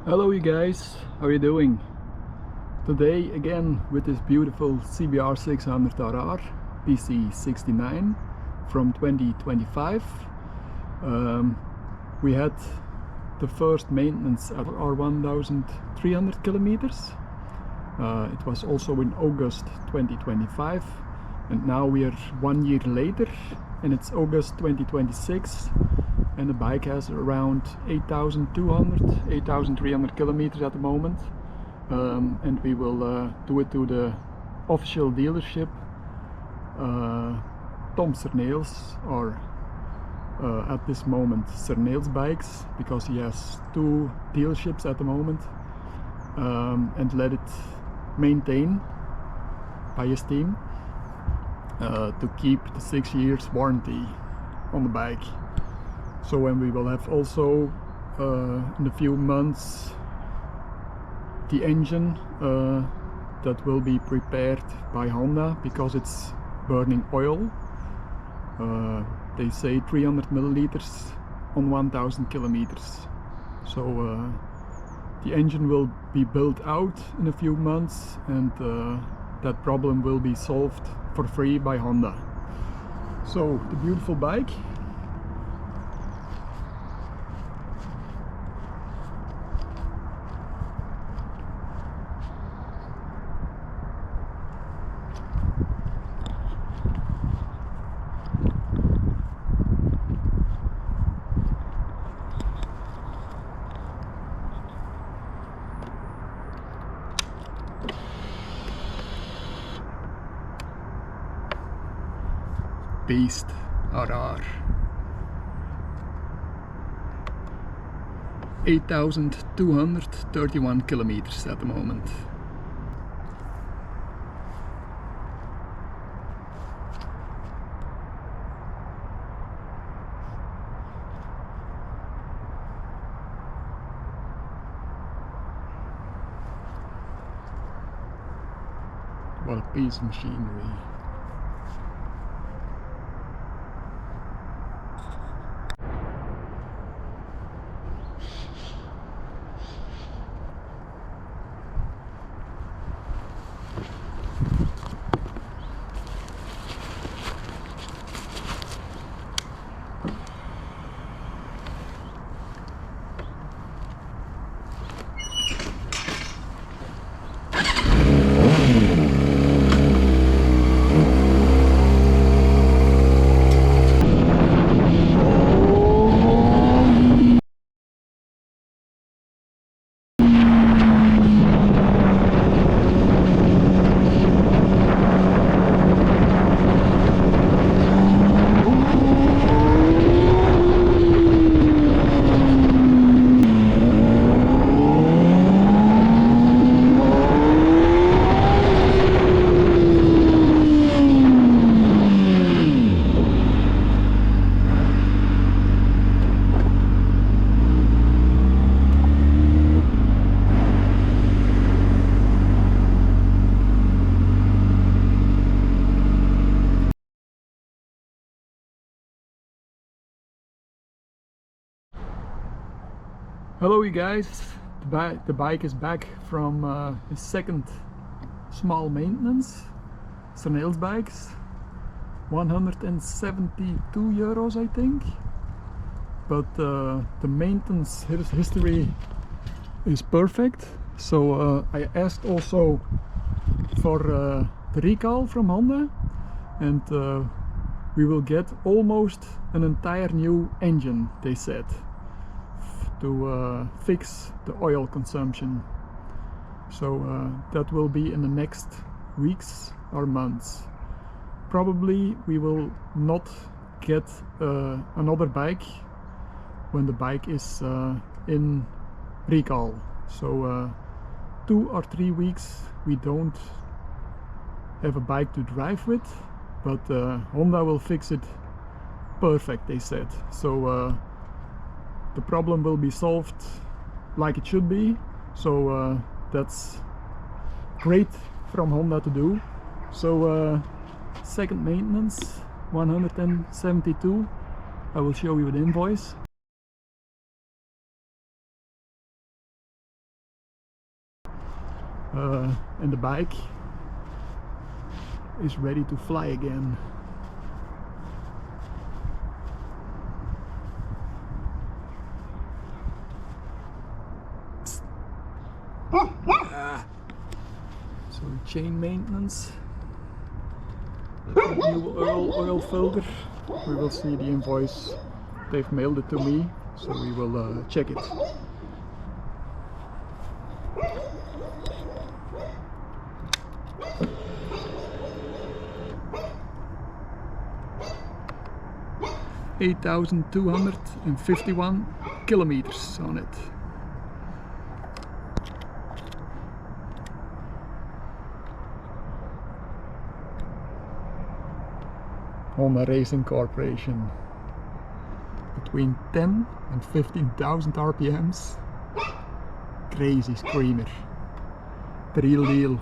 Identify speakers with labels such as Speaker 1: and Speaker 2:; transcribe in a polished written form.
Speaker 1: Hello you guys, how are you doing? Today again with this beautiful CBR600RR PC69 from 2025. We had the first maintenance at our 1300 kilometers. It was also in August 2025, and now we are 1 year later and it's August 2026. And the bike has around 8,200, 8,300 kilometers at the moment, and we will do it to the official dealership, Tom Serneels, or at this moment Serneels Bikes, because he has 2 dealerships at the moment, and let it maintain by his team to keep the 6 years warranty on the bike. So when we will have also in a few months the engine that will be prepared by Honda, because it's burning oil. They say 300 milliliters on 1000 kilometers. So the engine will be built out in a few months, and that problem will be solved for free by Honda. So the beautiful bike. Beast RR, 8,231 kilometers at the moment. What a piece of machinery. Hello you guys, the bike is back from his second small maintenance, Serneels Bikes, 172 euros I think, but the maintenance history is perfect. So I asked also for the recall from Honda, and we will get almost an entire new engine, they said, to fix the oil consumption. So that will be in the next weeks or months. Probably we will not get another bike when the bike is in recall. So 2 or 3 weeks we don't have a bike to drive with, but Honda will fix it perfect, they said. So the problem will be solved like it should be. So that's great from Honda to do. So second maintenance, 172. I will show you the invoice. and the bike is ready to fly again. So chain maintenance, new oil filter. We will see the invoice. They've mailed it to me, so we will check it. $8,251 kilometers on it. Honda Racing Corporation. Between 10 and 15,000 RPMs. Crazy screamer. The real deal.